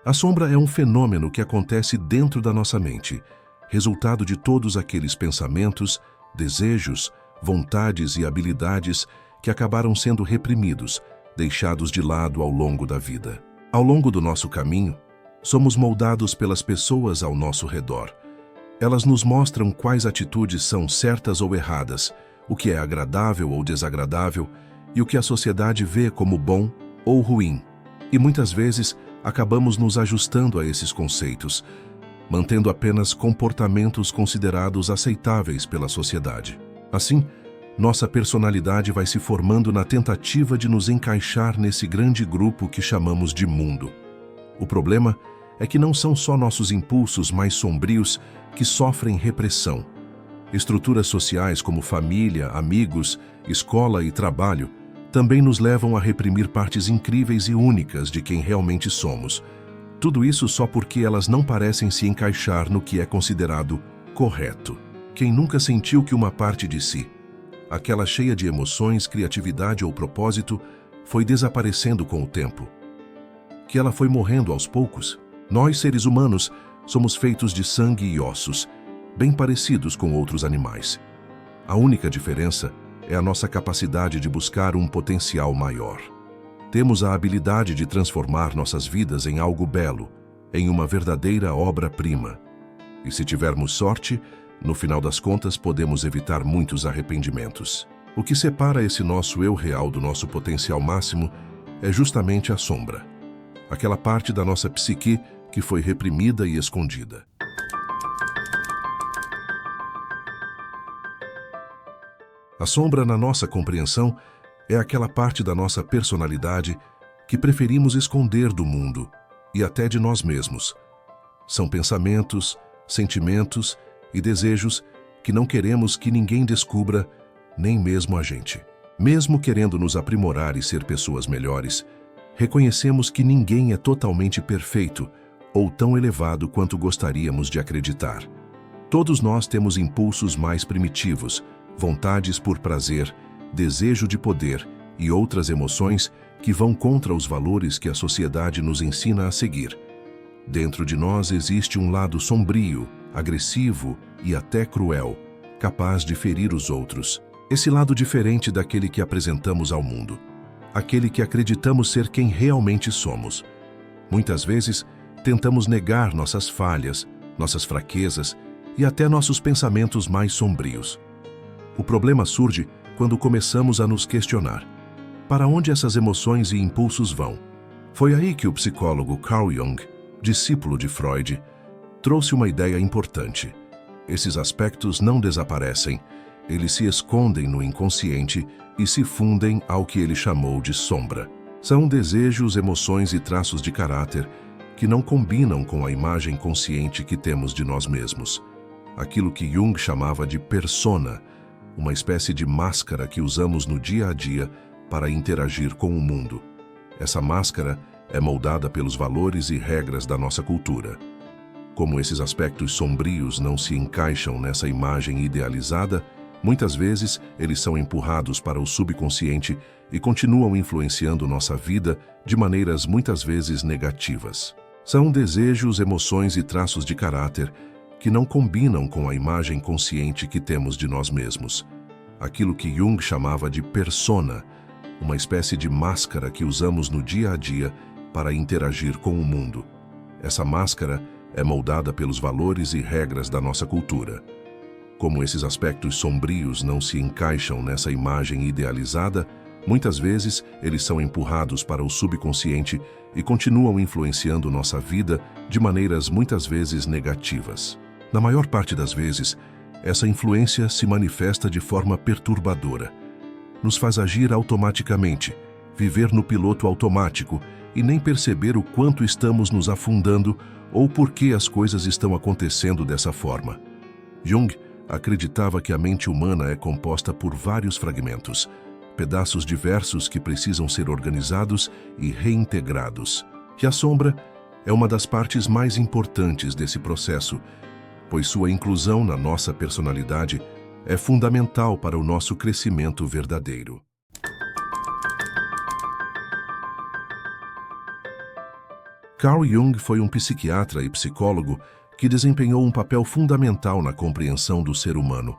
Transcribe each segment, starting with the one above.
A sombra é um fenômeno que acontece dentro da nossa mente, resultado de todos aqueles pensamentos, desejos, vontades e habilidades que acabaram sendo reprimidos, deixados de lado ao longo da vida. Ao longo do nosso caminho, somos moldados pelas pessoas ao nosso redor. Elas nos mostram quais atitudes são certas ou erradas, o que é agradável ou desagradável e o que a sociedade vê como bom ou ruim. E muitas vezes acabamos nos ajustando a esses conceitos, mantendo apenas comportamentos considerados aceitáveis pela sociedade. Assim, nossa personalidade vai se formando na tentativa de nos encaixar nesse grande grupo que chamamos de mundo. O problema é que não são só nossos impulsos mais sombrios que sofrem repressão. Estruturas sociais como família, amigos, escola e trabalho também nos levam a reprimir partes incríveis e únicas de quem realmente somos. Tudo isso só porque elas não parecem se encaixar no que é considerado correto. Quem nunca sentiu que uma parte de si, aquela cheia de emoções, criatividade ou propósito, foi desaparecendo com o tempo? Que ela foi morrendo aos poucos? Nós, seres humanos, somos feitos de sangue e ossos, bem parecidos com outros animais. A única diferença é a nossa capacidade de buscar um potencial maior. Temos a habilidade de transformar nossas vidas em algo belo, em uma verdadeira obra-prima. E se tivermos sorte, no final das contas podemos evitar muitos arrependimentos. O que separa esse nosso eu real do nosso potencial máximo é justamente a sombra, aquela parte da nossa psique que foi reprimida e escondida. A sombra, na nossa compreensão, é aquela parte da nossa personalidade que preferimos esconder do mundo e até de nós mesmos. São pensamentos, sentimentos e desejos que não queremos que ninguém descubra, nem mesmo a gente. Mesmo querendo nos aprimorar e ser pessoas melhores, reconhecemos que ninguém é totalmente perfeito ou tão elevado quanto gostaríamos de acreditar. Todos nós temos impulsos mais primitivos, vontades por prazer, desejo de poder e outras emoções que vão contra os valores que a sociedade nos ensina a seguir. Dentro de nós existe um lado sombrio, agressivo e até cruel, capaz de ferir os outros. Esse lado diferente daquele que apresentamos ao mundo, aquele que acreditamos ser quem realmente somos. Muitas vezes, tentamos negar nossas falhas, nossas fraquezas e até nossos pensamentos mais sombrios. O problema surge quando começamos a nos questionar: para onde essas emoções e impulsos vão? Foi aí que o psicólogo Carl Jung, discípulo de Freud, trouxe uma ideia importante. Esses aspectos não desaparecem, eles se escondem no inconsciente e se fundem ao que ele chamou de sombra. São desejos, emoções e traços de caráter que não combinam com a imagem consciente que temos de nós mesmos. Aquilo que Jung chamava de persona, uma espécie de máscara que usamos no dia a dia para interagir com o mundo. Essa máscara é moldada pelos valores e regras da nossa cultura. Como esses aspectos sombrios não se encaixam nessa imagem idealizada, muitas vezes eles são empurrados para o subconsciente e continuam influenciando nossa vida de maneiras muitas vezes negativas. São desejos, emoções e traços de caráter que não combinam com a imagem consciente que temos de nós mesmos. Aquilo que Jung chamava de persona, uma espécie de máscara que usamos no dia a dia para interagir com o mundo. Essa máscara é moldada pelos valores e regras da nossa cultura. Como esses aspectos sombrios não se encaixam nessa imagem idealizada, muitas vezes eles são empurrados para o subconsciente e continuam influenciando nossa vida de maneiras muitas vezes negativas. Na maior parte das vezes, essa influência se manifesta de forma perturbadora. Nos faz agir automaticamente, viver no piloto automático e nem perceber o quanto estamos nos afundando ou por que as coisas estão acontecendo dessa forma. Jung acreditava que a mente humana é composta por vários fragmentos, pedaços diversos que precisam ser organizados e reintegrados. E a sombra é uma das partes mais importantes desse processo, pois sua inclusão na nossa personalidade é fundamental para o nosso crescimento verdadeiro. Carl Jung foi um psiquiatra e psicólogo que desempenhou um papel fundamental na compreensão do ser humano,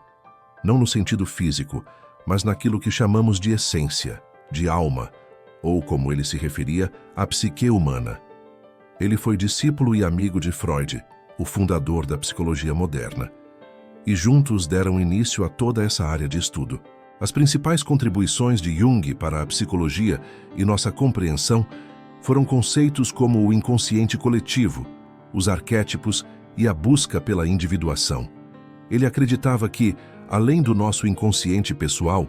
não no sentido físico, mas naquilo que chamamos de essência, de alma, ou, como ele se referia, a psique humana. Ele foi discípulo e amigo de Freud, o fundador da psicologia moderna, e juntos deram início a toda essa área de estudo. As principais contribuições de Jung para a psicologia e nossa compreensão foram conceitos como o inconsciente coletivo, os arquétipos e a busca pela individuação. Ele acreditava que, além do nosso inconsciente pessoal,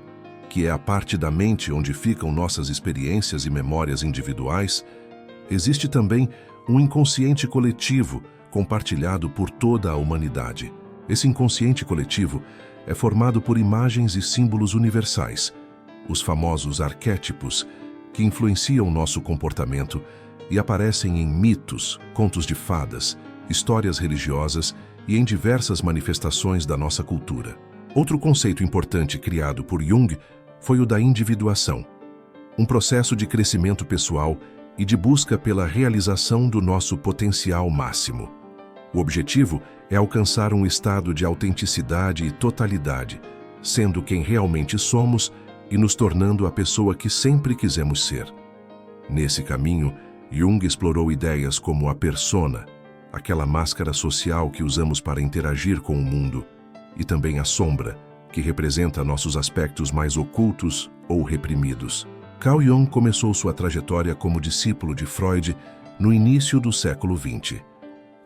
que é a parte da mente onde ficam nossas experiências e memórias individuais, existe também um inconsciente coletivo compartilhado por toda a humanidade. Esse inconsciente coletivo é formado por imagens e símbolos universais, os famosos arquétipos, que influenciam nosso comportamento e aparecem em mitos, contos de fadas, histórias religiosas e em diversas manifestações da nossa cultura. Outro conceito importante criado por Jung foi o da individuação, um processo de crescimento pessoal e de busca pela realização do nosso potencial máximo. O objetivo é alcançar um estado de autenticidade e totalidade, sendo quem realmente somos e nos tornando a pessoa que sempre quisemos ser. Nesse caminho, Jung explorou ideias como a persona, aquela máscara social que usamos para interagir com o mundo, e também a sombra, que representa nossos aspectos mais ocultos ou reprimidos. Carl Jung começou sua trajetória como discípulo de Freud no início do século XX.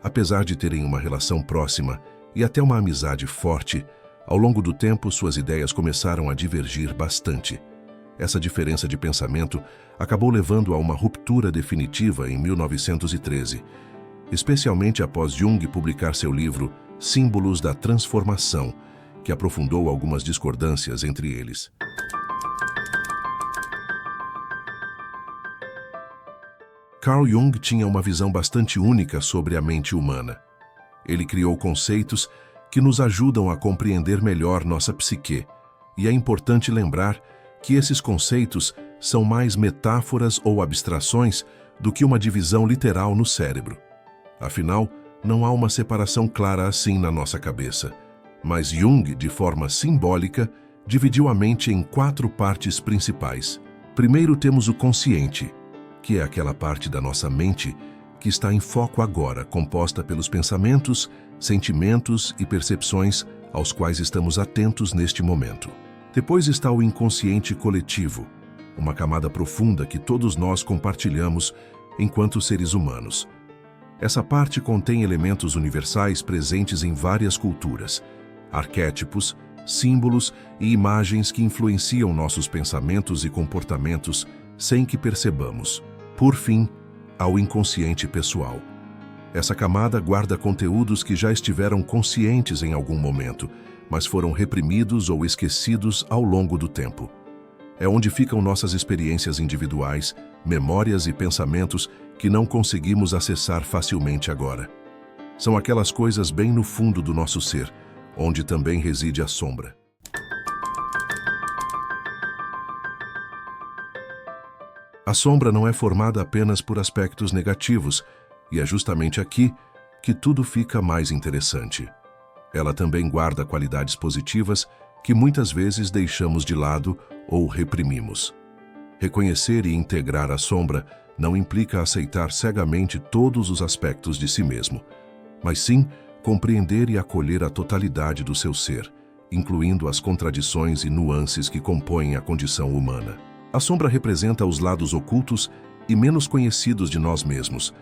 Apesar de terem uma relação próxima e até uma amizade forte, ao longo do tempo suas ideias começaram a divergir bastante. Essa diferença de pensamento acabou levando a uma ruptura definitiva em 1913, especialmente após Jung publicar seu livro Símbolos da Transformação, que aprofundou algumas discordâncias entre eles. Carl Jung tinha uma visão bastante única sobre a mente humana. Ele criou conceitos que nos ajudam a compreender melhor nossa psique, e é importante lembrar que esses conceitos são mais metáforas ou abstrações do que uma divisão literal no cérebro. Afinal, não há uma separação clara assim na nossa cabeça, mas Jung, de forma simbólica, dividiu a mente em 4 partes principais. Primeiro temos o consciente, que é aquela parte da nossa mente que está em foco agora, composta pelos pensamentos, sentimentos e percepções aos quais estamos atentos neste momento. Depois está o inconsciente coletivo, uma camada profunda que todos nós compartilhamos enquanto seres humanos. Essa parte contém elementos universais presentes em várias culturas, arquétipos, símbolos e imagens que influenciam nossos pensamentos e comportamentos sem que percebamos. Por fim, ao inconsciente pessoal. Essa camada guarda conteúdos que já estiveram conscientes em algum momento, mas foram reprimidos ou esquecidos ao longo do tempo. É onde ficam nossas experiências individuais, memórias e pensamentos que não conseguimos acessar facilmente agora. São aquelas coisas bem no fundo do nosso ser, onde também reside a sombra. A sombra não é formada apenas por aspectos negativos, e é justamente aqui que tudo fica mais interessante. Ela também guarda qualidades positivas que muitas vezes deixamos de lado ou reprimimos. Reconhecer e integrar a sombra não implica aceitar cegamente todos os aspectos de si mesmo, mas sim compreender e acolher a totalidade do seu ser, incluindo as contradições e nuances que compõem a condição humana. A sombra representa os lados ocultos e menos conhecidos de nós mesmos,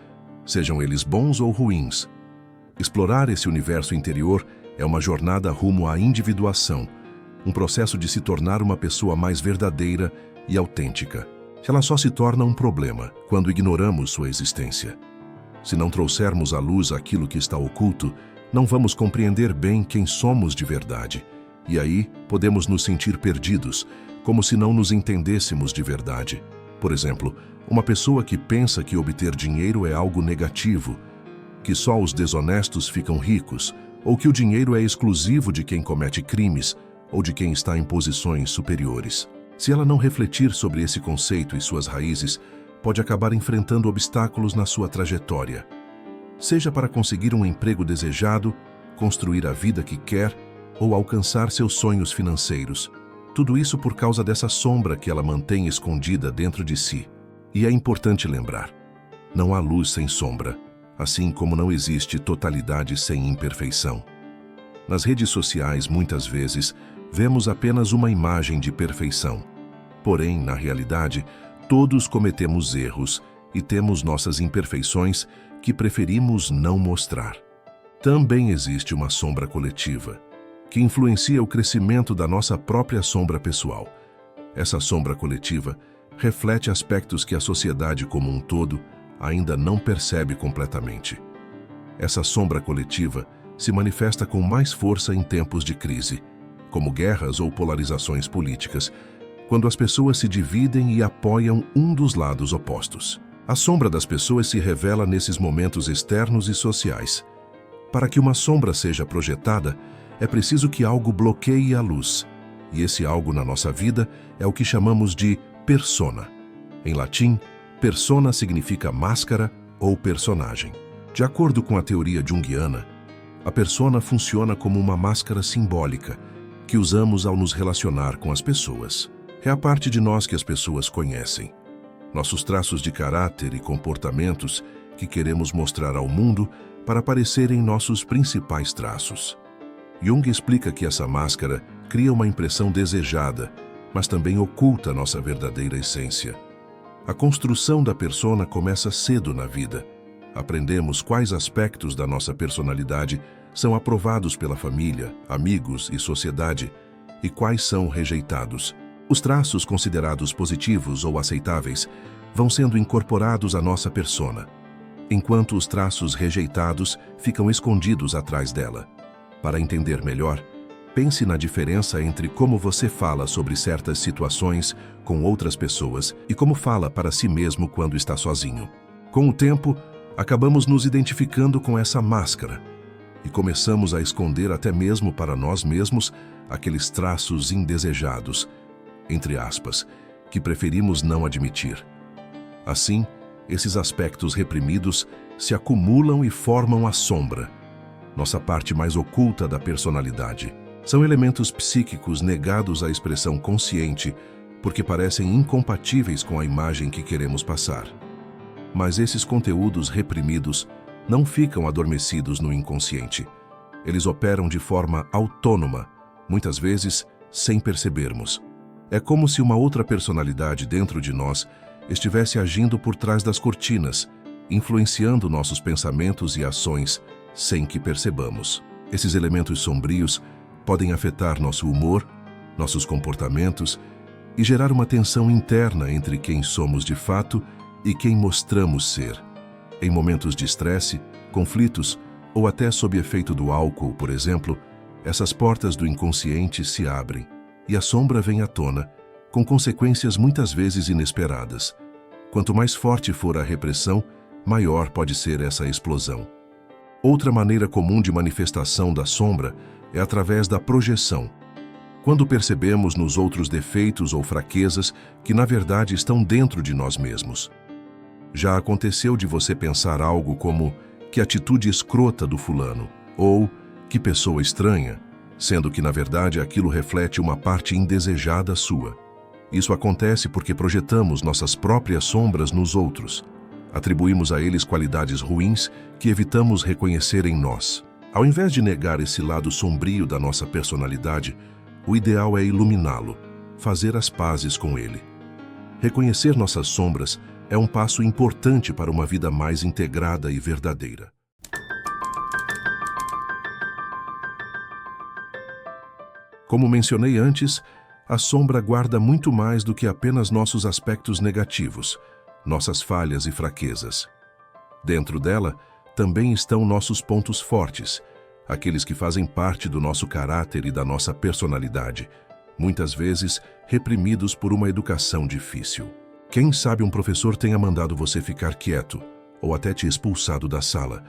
sejam eles bons ou ruins. Explorar esse universo interior é uma jornada rumo à individuação, um processo de se tornar uma pessoa mais verdadeira e autêntica. Ela só se torna um problema quando ignoramos sua existência. Se não trouxermos à luz aquilo que está oculto, não vamos compreender bem quem somos de verdade. E aí podemos nos sentir perdidos, como se não nos entendêssemos de verdade. Por exemplo, uma pessoa que pensa que obter dinheiro é algo negativo, que só os desonestos ficam ricos, ou que o dinheiro é exclusivo de quem comete crimes ou de quem está em posições superiores. Se ela não refletir sobre esse conceito e suas raízes, pode acabar enfrentando obstáculos na sua trajetória. Seja para conseguir um emprego desejado, construir a vida que quer ou alcançar seus sonhos financeiros. Tudo isso por causa dessa sombra que ela mantém escondida dentro de si. E é importante lembrar, não há luz sem sombra, assim como não existe totalidade sem imperfeição. Nas redes sociais, muitas vezes, vemos apenas uma imagem de perfeição. Porém, na realidade, todos cometemos erros e temos nossas imperfeições que preferimos não mostrar. Também existe uma sombra coletiva, que influencia o crescimento da nossa própria sombra pessoal. Essa sombra coletiva reflete aspectos que a sociedade como um todo ainda não percebe completamente. Essa sombra coletiva se manifesta com mais força em tempos de crise, como guerras ou polarizações políticas, quando as pessoas se dividem e apoiam um dos lados opostos. A sombra das pessoas se revela nesses momentos externos e sociais. Para que uma sombra seja projetada, é preciso que algo bloqueie a luz, e esse algo na nossa vida é o que chamamos de persona. Em latim, persona significa máscara ou personagem. De acordo com a teoria junguiana, a persona funciona como uma máscara simbólica que usamos ao nos relacionar com as pessoas. É a parte de nós que as pessoas conhecem. Nossos traços de caráter e comportamentos que queremos mostrar ao mundo para parecerem nossos principais traços. Jung explica que essa máscara cria uma impressão desejada, mas também oculta nossa verdadeira essência. A construção da persona começa cedo na vida. Aprendemos quais aspectos da nossa personalidade são aprovados pela família, amigos e sociedade, e quais são rejeitados. Os traços considerados positivos ou aceitáveis vão sendo incorporados à nossa persona, enquanto os traços rejeitados ficam escondidos atrás dela. Para entender melhor, pense na diferença entre como você fala sobre certas situações com outras pessoas e como fala para si mesmo quando está sozinho. Com o tempo, acabamos nos identificando com essa máscara e começamos a esconder até mesmo para nós mesmos aqueles traços indesejados, entre aspas, que preferimos não admitir. Assim, esses aspectos reprimidos se acumulam e formam a sombra, nossa parte mais oculta da personalidade. São elementos psíquicos negados à expressão consciente porque parecem incompatíveis com a imagem que queremos passar. Mas esses conteúdos reprimidos não ficam adormecidos no inconsciente. Eles operam de forma autônoma, muitas vezes sem percebermos. É como se uma outra personalidade dentro de nós estivesse agindo por trás das cortinas, influenciando nossos pensamentos e ações sem que percebamos. Esses elementos sombrios podem afetar nosso humor, nossos comportamentos e gerar uma tensão interna entre quem somos de fato e quem mostramos ser. Em momentos de estresse, conflitos ou até sob efeito do álcool, por exemplo, essas portas do inconsciente se abrem e a sombra vem à tona, com consequências muitas vezes inesperadas. Quanto mais forte for a repressão, maior pode ser essa explosão. Outra maneira comum de manifestação da sombra é através da projeção. Quando percebemos nos outros defeitos ou fraquezas que na verdade estão dentro de nós mesmos. Já aconteceu de você pensar algo como que atitude escrota do fulano ou que pessoa estranha, sendo que na verdade aquilo reflete uma parte indesejada sua. Isso acontece porque projetamos nossas próprias sombras nos outros. Atribuímos a eles qualidades ruins que evitamos reconhecer em nós. Ao invés de negar esse lado sombrio da nossa personalidade, o ideal é iluminá-lo, fazer as pazes com ele. Reconhecer nossas sombras é um passo importante para uma vida mais integrada e verdadeira. Como mencionei antes, a sombra guarda muito mais do que apenas nossos aspectos negativos, nossas falhas e fraquezas. Dentro dela, também estão nossos pontos fortes, aqueles que fazem parte do nosso caráter e da nossa personalidade, muitas vezes reprimidos por uma educação difícil. Quem sabe um professor tenha mandado você ficar quieto, ou até te expulsado da sala,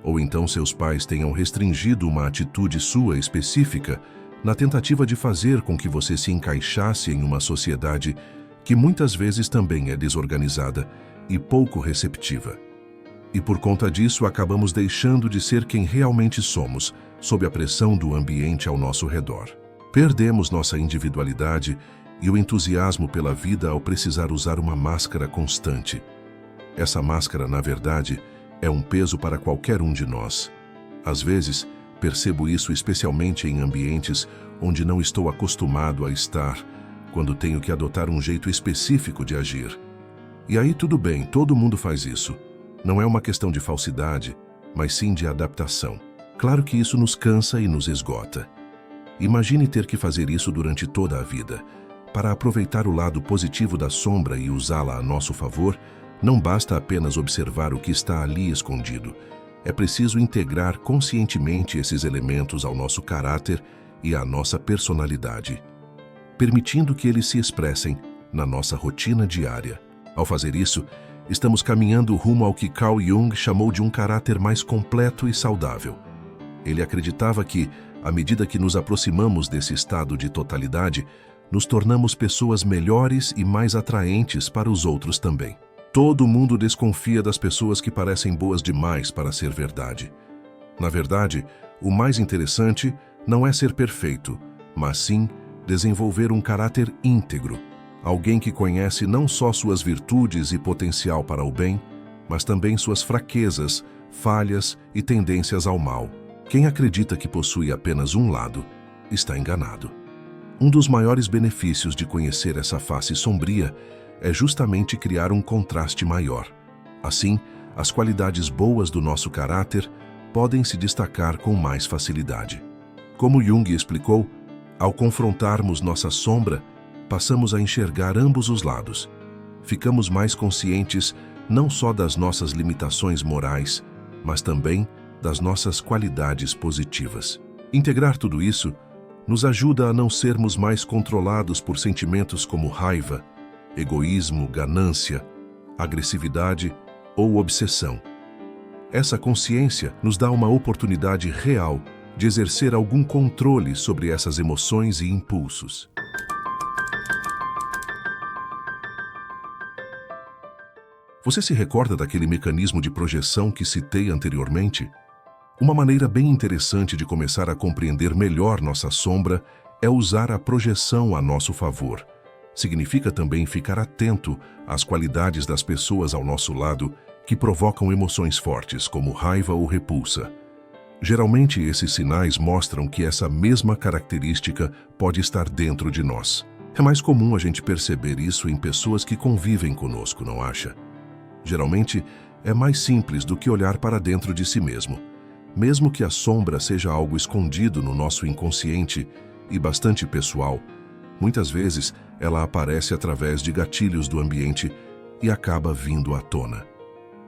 ou então seus pais tenham restringido uma atitude sua específica na tentativa de fazer com que você se encaixasse em uma sociedade que muitas vezes também é desorganizada e pouco receptiva. E por conta disso acabamos deixando de ser quem realmente somos, sob a pressão do ambiente ao nosso redor. Perdemos nossa individualidade e o entusiasmo pela vida ao precisar usar uma máscara constante. Essa máscara, na verdade, é um peso para qualquer um de nós. Às vezes, percebo isso especialmente em ambientes onde não estou acostumado a estar, quando tenho que adotar um jeito específico de agir. E aí tudo bem, todo mundo faz isso. Não é uma questão de falsidade, mas sim de adaptação. Claro que isso nos cansa e nos esgota. Imagine ter que fazer isso durante toda a vida. Para aproveitar o lado positivo da sombra e usá-la a nosso favor, não basta apenas observar o que está ali escondido. É preciso integrar conscientemente esses elementos ao nosso caráter e à nossa personalidade, permitindo que eles se expressem na nossa rotina diária. Ao fazer isso, estamos caminhando rumo ao que Carl Jung chamou de um caráter mais completo e saudável. Ele acreditava que, à medida que nos aproximamos desse estado de totalidade, nos tornamos pessoas melhores e mais atraentes para os outros também. Todo mundo desconfia das pessoas que parecem boas demais para ser verdade. Na verdade, o mais interessante não é ser perfeito, mas sim desenvolver um caráter íntegro, alguém que conhece não só suas virtudes e potencial para o bem, mas também suas fraquezas, falhas e tendências ao mal. Quem acredita que possui apenas um lado, está enganado. Um dos maiores benefícios de conhecer essa face sombria é justamente criar um contraste maior. Assim, as qualidades boas do nosso caráter podem se destacar com mais facilidade. Como Jung explicou, ao confrontarmos nossa sombra, passamos a enxergar ambos os lados. Ficamos mais conscientes não só das nossas limitações morais, mas também das nossas qualidades positivas. Integrar tudo isso nos ajuda a não sermos mais controlados por sentimentos como raiva, egoísmo, ganância, agressividade ou obsessão. Essa consciência nos dá uma oportunidade real de exercer algum controle sobre essas emoções e impulsos. Você se recorda daquele mecanismo de projeção que citei anteriormente? Uma maneira bem interessante de começar a compreender melhor nossa sombra é usar a projeção a nosso favor. Significa também ficar atento às qualidades das pessoas ao nosso lado que provocam emoções fortes, como raiva ou repulsa. Geralmente, esses sinais mostram que essa mesma característica pode estar dentro de nós. É mais comum a gente perceber isso em pessoas que convivem conosco, não acha? Geralmente, é mais simples do que olhar para dentro de si mesmo. Mesmo que a sombra seja algo escondido no nosso inconsciente e bastante pessoal, muitas vezes ela aparece através de gatilhos do ambiente e acaba vindo à tona.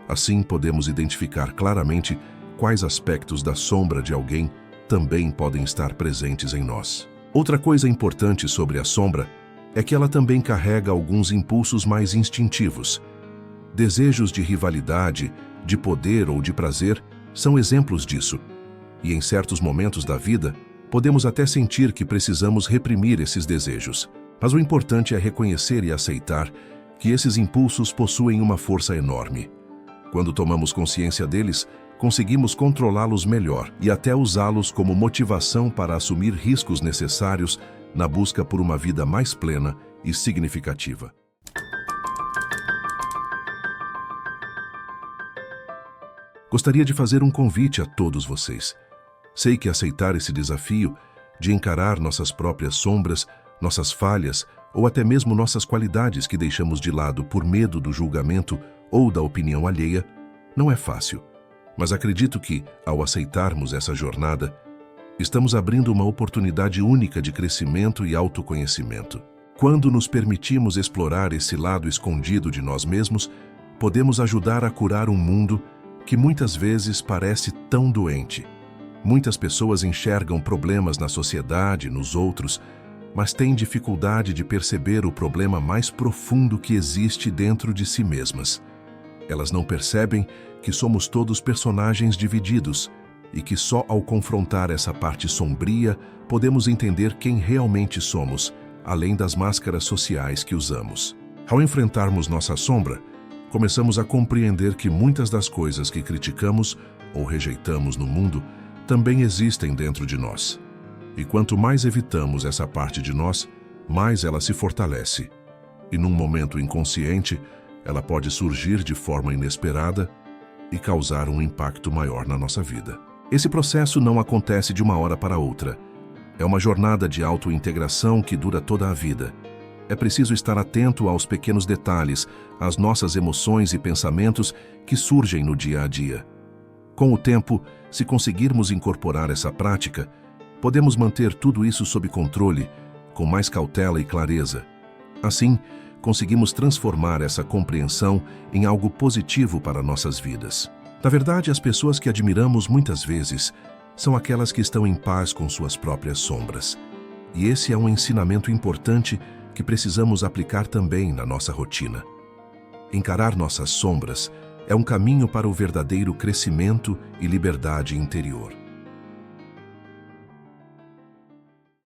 Assim, podemos identificar claramente quais aspectos da sombra de alguém também podem estar presentes em nós. Outra coisa importante sobre a sombra é que ela também carrega alguns impulsos mais instintivos. Desejos de rivalidade, de poder ou de prazer são exemplos disso. E em certos momentos da vida, podemos até sentir que precisamos reprimir esses desejos. Mas o importante é reconhecer e aceitar que esses impulsos possuem uma força enorme. Quando tomamos consciência deles, conseguimos controlá-los melhor e até usá-los como motivação para assumir riscos necessários na busca por uma vida mais plena e significativa. Gostaria de fazer um convite a todos vocês. Sei que aceitar esse desafio de encarar nossas próprias sombras, nossas falhas ou até mesmo nossas qualidades que deixamos de lado por medo do julgamento ou da opinião alheia não é fácil. Mas acredito que, ao aceitarmos essa jornada, estamos abrindo uma oportunidade única de crescimento e autoconhecimento. Quando nos permitimos explorar esse lado escondido de nós mesmos, podemos ajudar a curar um mundo que muitas vezes parece tão doente. Muitas pessoas enxergam problemas na sociedade, nos outros, mas têm dificuldade de perceber o problema mais profundo que existe dentro de si mesmas. Elas não percebem que somos todos personagens divididos e que só ao confrontar essa parte sombria podemos entender quem realmente somos, além das máscaras sociais que usamos. Ao enfrentarmos nossa sombra, começamos a compreender que muitas das coisas que criticamos ou rejeitamos no mundo também existem dentro de nós. E quanto mais evitamos essa parte de nós, mais ela se fortalece. E num momento inconsciente, ela pode surgir de forma inesperada e causar um impacto maior na nossa vida. Esse processo não acontece de uma hora para outra. É uma jornada de autointegração que dura toda a vida. É preciso estar atento aos pequenos detalhes, às nossas emoções e pensamentos que surgem no dia a dia. Com o tempo, se conseguirmos incorporar essa prática, podemos manter tudo isso sob controle, com mais cautela e clareza. Assim, conseguimos transformar essa compreensão em algo positivo para nossas vidas. Na verdade, as pessoas que admiramos muitas vezes são aquelas que estão em paz com suas próprias sombras. E esse é um ensinamento importante que precisamos aplicar também na nossa rotina. Encarar nossas sombras é um caminho para o verdadeiro crescimento e liberdade interior.